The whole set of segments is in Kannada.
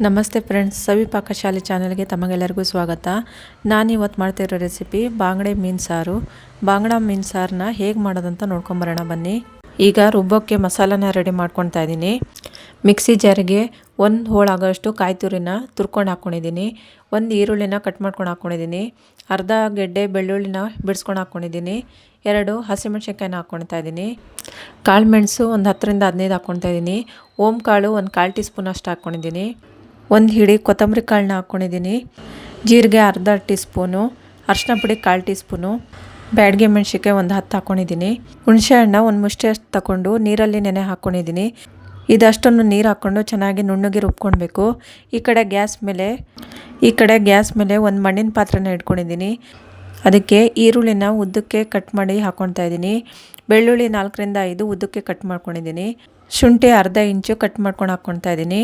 ನಮಸ್ತೆ ಫ್ರೆಂಡ್ಸ್, ಸವಿ ಪಾಕಶಾಲೆ ಚಾನಲ್ಗೆ ತಮಗೆಲ್ಲರಿಗೂ ಸ್ವಾಗತ. ನಾನಿವತ್ತು ಮಾಡ್ತಿರೋ ರೆಸಿಪಿ ಬಾಂಗಡೆ ಮೀನು ಸಾರು. ಬಾಂಗಡ ಮೀನು ಸಾರನ್ನ ಹೇಗೆ ಮಾಡೋದಂತ ನೋಡ್ಕೊಂಬರೋಣ ಬನ್ನಿ. ಈಗ ರುಬ್ಬೋಕ್ಕೆ ಮಸಾಲಾನ ರೆಡಿ ಮಾಡ್ಕೊತಾ ಇದ್ದೀನಿ. ಮಿಕ್ಸಿ ಜಾರಿಗೆ 1 ಹೋಳಾಗೋಷ್ಟು ಕಾಯಿ ತುರಿನ ತುರ್ಕೊಂಡು ಹಾಕ್ಕೊಂಡಿದ್ದೀನಿ. 1 ಈರುಳ್ಳಿನ ಕಟ್ ಮಾಡ್ಕೊಂಡು ಹಾಕ್ಕೊಂಡಿದ್ದೀನಿ. ಅರ್ಧ ಗೆಡ್ಡೆ ಬೆಳ್ಳುಳ್ಳಿನ ಬಿಡಿಸ್ಕೊಂಡು ಹಾಕ್ಕೊಂಡಿದ್ದೀನಿ. 2 ಹಸಿಮೆಣ್ಸಿನ್ಕಾಯಿನ ಹಾಕ್ಕೊಳ್ತಾ ಇದ್ದೀನಿ. ಕಾಳು ಮೆಣಸು ಒಂದು 10ರಿಂದ 15 ಹಾಕ್ಕೊಳ್ತಾ ಇದ್ದೀನಿ. ಓಮ್ ಕಾಳು 1 ಕಾಲು ಟೀ ಸ್ಪೂನ್ ಅಷ್ಟು ಹಾಕ್ಕೊಂಡಿದ್ದೀನಿ. 1 ಹಿಡಿ ಕೊತ್ತಂಬರಿ ಕಾಳನ್ನ ಹಾಕ್ಕೊಂಡಿದ್ದೀನಿ. ಜೀರಿಗೆ ಅರ್ಧ ಟೀ ಸ್ಪೂನು, ಅರಿಶಿನ ಪುಡಿ 1/4 ಟೀ ಸ್ಪೂನು, ಬ್ಯಾಡಗೆ ಮೆಣಸಿನ್ಕಾಯಿ 10 ಹಾಕ್ಕೊಂಡಿದ್ದೀನಿ. ಹುಣಸೆ ಹಣ್ಣು 1 ಮುಷ್ಟಿ ಅಷ್ಟು ತಗೊಂಡು ನೀರಲ್ಲಿ ನೆನೆ ಹಾಕ್ಕೊಂಡಿದ್ದೀನಿ. ಇದಷ್ಟನ್ನು ನೀರು ಹಾಕ್ಕೊಂಡು ಚೆನ್ನಾಗಿ ನುಣ್ಣಗೆ ರುಬ್ಕೊಳ್ಬೇಕು. ಈ ಕಡೆ ಗ್ಯಾಸ್ ಮೇಲೆ 1 ಮಣ್ಣಿನ ಪಾತ್ರೆನ ಇಟ್ಕೊಂಡಿದ್ದೀನಿ. ಅದಕ್ಕೆ ಈರುಳ್ಳಿನ ಉದ್ದಕ್ಕೆ ಕಟ್ ಮಾಡಿ ಹಾಕ್ಕೊಳ್ತಾ ಇದ್ದೀನಿ. ಬೆಳ್ಳುಳ್ಳಿ 4ರಿಂದ 5 ಉದ್ದಕ್ಕೆ ಕಟ್ ಮಾಡ್ಕೊಂಡಿದ್ದೀನಿ. ಶುಂಠಿ ಅರ್ಧ ಇಂಚು ಕಟ್ ಮಾಡ್ಕೊಂಡು ಹಾಕ್ಕೊಳ್ತಾ ಇದ್ದೀನಿ.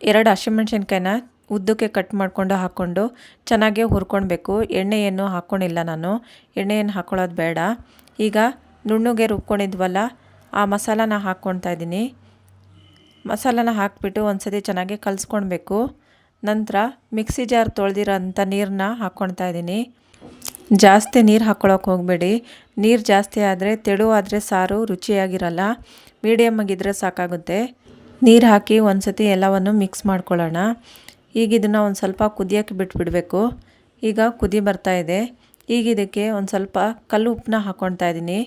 2 ಹಸಿಮೆಣ್ಸಿನ್ಕಾಯಿನ ಉದ್ದಕ್ಕೆ ಕಟ್ ಮಾಡಿಕೊಂಡು ಹಾಕ್ಕೊಂಡು ಚೆನ್ನಾಗಿ ಹುರ್ಕೊಳ್ಬೇಕು. ಎಣ್ಣೆ ಏನು ಹಾಕ್ಕೊಂಡಿಲ್ಲ ನಾನು, ಎಣ್ಣೆ ಏನು ಹಾಕ್ಕೊಳ್ಳೋದು ಬೇಡ. ಈಗ ನುಣ್ಣಗೆ ರುಬ್ಕೊಂಡಿದ್ವಲ್ಲ ಆ ಮಸಾಲಾನ ಹಾಕ್ಕೊಳ್ತಾ ಇದ್ದೀನಿ. ಮಸಾಲಾನ ಹಾಕಿಬಿಟ್ಟು ಒಂದ್ಸತಿ ಚೆನ್ನಾಗಿ ಕಲಿಸ್ಕೊಳ್ಬೇಕು. ನಂತರ ಮಿಕ್ಸಿ ಜಾರ್ ತೊಳೆದಿರೋಂಥ ನೀರನ್ನ ಹಾಕ್ಕೊಳ್ತಾ ಇದ್ದೀನಿ. ಜಾಸ್ತಿ ನೀರು ಹಾಕ್ಕೊಳ್ಳೋಕೆ ಹೋಗಬೇಡಿ. ನೀರು ಜಾಸ್ತಿ ಆದರೆ ತೆಳುವಾದರೆ ಸಾರು ರುಚಿಯಾಗಿರಲ್ಲ. ಮೀಡಿಯಮ್ ಆಗಿದ್ದರೆ ಸಾಕಾಗುತ್ತೆ. ನೀರು ಹಾಕಿ ಒಂದ್ಸತಿ ಎಲ್ಲವನ್ನು ಮಿಕ್ಸ್ ಮಾಡ್ಕೊಳ್ಳೋಣ. ಈಗ ಇದನ್ನು ಒಂದು ಸ್ವಲ್ಪ ಕುದಿಯೋಕ್ಕೆ ಬಿಟ್ಬಿಡಬೇಕು. ಈಗ ಕುದಿ ಬರ್ತಾ ಇದೆ. ಈಗ ಇದಕ್ಕೆ ಒಂದು ಸ್ವಲ್ಪ ಕಲ್ಲು ಉಪ್ಪನ್ನ ಹಾಕ್ಕೊಳ್ತಾ ಇದ್ದೀನಿ.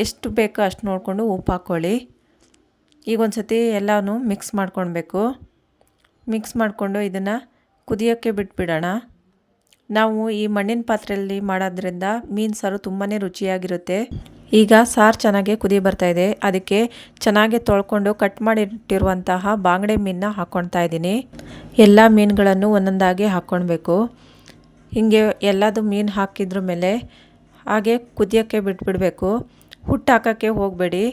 ಎಷ್ಟು ಬೇಕೋ ಅಷ್ಟು ನೋಡಿಕೊಂಡು ಉಪ್ಪು ಹಾಕ್ಕೊಳ್ಳಿ. ಈಗ ಒಂದು ಸತಿ ಎಲ್ಲನೂ ಮಿಕ್ಸ್ ಮಾಡ್ಕೊಳ್ಬೇಕು. ಮಿಕ್ಸ್ ಮಾಡಿಕೊಂಡು ಇದನ್ನು ಕುದಿಯೋಕ್ಕೆ ಬಿಟ್ಬಿಡೋಣ. ನಾವು ಈ ಮಣ್ಣಿನ ಪಾತ್ರೆಯಲ್ಲಿ ಮಾಡೋದ್ರಿಂದ ಮೀನು ಸಾರು ತುಂಬಾ ರುಚಿಯಾಗಿರುತ್ತೆ. ಈಗ ಸಾರು ಚೆನ್ನಾಗಿ ಕುದಿ ಬರ್ತಾಯಿದೆ. ಅದಕ್ಕೆ ಚೆನ್ನಾಗಿ ತೊಳ್ಕೊಂಡು ಕಟ್ ಮಾಡಿಟ್ಟಿರುವಂತಹ ಬಾಂಗಡೆ ಮೀನನ್ನ ಹಾಕ್ಕೊಳ್ತಾ ಇದ್ದೀನಿ. ಎಲ್ಲ ಮೀನುಗಳನ್ನು ಒಂದೊಂದಾಗಿ ಹಾಕ್ಕೊಳ್ಬೇಕು. ಹೀಗೆ ಎಲ್ಲದು ಮೀನು ಹಾಕಿದ್ರ ಮೇಲೆ ಹಾಗೆ ಕುದಿಯೋಕ್ಕೆ ಬಿಟ್ಬಿಡಬೇಕು. ಹುಟ್ಟು ಹಾಕೋಕ್ಕೆ ಹೋಗಬೇಡಿ,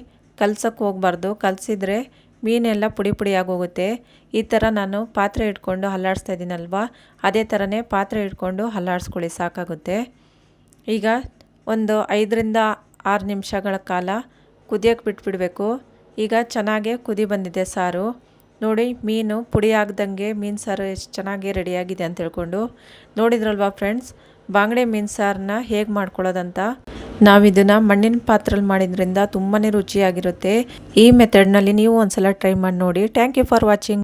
ಕಲ್ಸೋಕ್ಕೆ ಹೋಗಬಾರ್ದು. ಕಲಸಿದ್ರೆ ಮೀನೆಲ್ಲ ಪುಡಿ ಪುಡಿಯಾಗಿ ಹೋಗುತ್ತೆ. ಈ ಥರ ನಾನು ಪಾತ್ರೆ ಇಟ್ಕೊಂಡು ಹಲ್ಲಾಡಿಸ್ತಾ ಇದ್ದೀನಲ್ವ, ಅದೇ ಥರನೇ ಪಾತ್ರೆ ಇಟ್ಕೊಂಡು ಹಲ್ಲಾಡಿಸ್ಕೊಳ್ಳಿ, ಸಾಕಾಗುತ್ತೆ. ಈಗ ಒಂದು 5ರಿಂದ 6 ನಿಮಿಷಗಳ ಕಾಲ ಕುದಿಯೋಕ್ಕೆ ಬಿಟ್ಬಿಡಬೇಕು. ಈಗ ಚೆನ್ನಾಗೇ ಕುದಿ ಬಂದಿದೆ ಸಾರು. ನೋಡಿ, ಮೀನು ಪುಡಿ ಆಗದಂಗೆ ಮೀನು ಸಾರು ಎಷ್ಟು ಚೆನ್ನಾಗಿ ರೆಡಿಯಾಗಿದೆ ಅಂತ ಹೇಳ್ಕೊಂಡು. ನೋಡಿದ್ರಲ್ವಾ ಫ್ರೆಂಡ್ಸ್, ಬಾಂಗಡೆ ಮೀನು ಸಾರನ್ನ ಹೇಗೆ ಮಾಡ್ಕೊಳ್ಳೋದಂತ. ನಾವಿದನ್ನು ಮಣ್ಣಿನ ಪಾತ್ರೆಯಲ್ಲಿ ಮಾಡಿದ್ರಿಂದ ತುಂಬಾ ರುಚಿಯಾಗಿರುತ್ತೆ. ಈ ಮೆಥಡ್ನಲ್ಲಿ ನೀವು ಒಂದ್ಸಲ ಟ್ರೈ ಮಾಡಿ ನೋಡಿ. Thank you for watching.